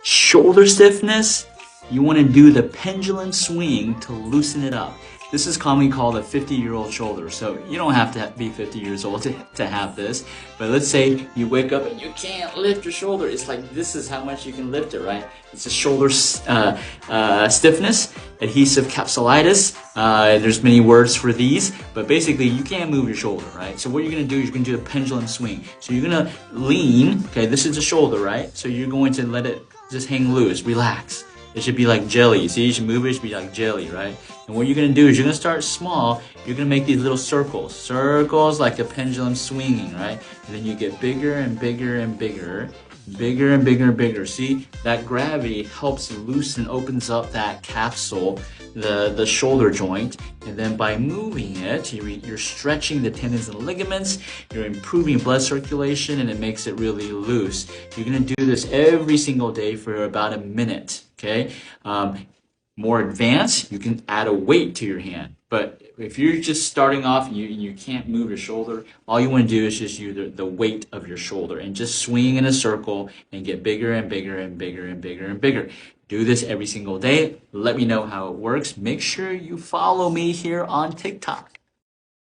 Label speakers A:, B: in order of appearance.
A: Shoulder stiffness, you want to do the pendulum swing to loosen it up. This is commonly called a 50-year-old shoulder. So you don't have to be 50 years old to have this. But let's say you wake up and you can't lift your shoulder. It's like this is how much you can lift it, right? It's a shoulder stiffness, adhesive capsulitis. There's many words for these, but basically you can't move your shoulder, right? So what you're going to do is you're going to do the pendulum swing. So you're going to lean, okay, this is the shoulder, right? So you're going to let it just hang loose, relax. It should be like jelly. See, you should move it, it should be like jelly, right? And what you're going to do is you're going to start small. You're going to make these little circles. Circles like a pendulum swinging, right? And then you get bigger and bigger and bigger. Bigger and bigger and bigger. See, that gravity helps loosen, opens up that capsule, the shoulder joint, and then by moving it, you're stretching the tendons and ligaments, you're improving blood circulation, and it makes it really loose. You're going to do this every single day for about a minute, okay? More advanced, you can add a weight to your hand. But if you're just starting off and you can't move your shoulder, all you want to do is just use the weight of your shoulder and just swing in a circle and get bigger and bigger and bigger and bigger and bigger. Do this every single day. Let me know how it works. Make sure you follow me here on TikTok.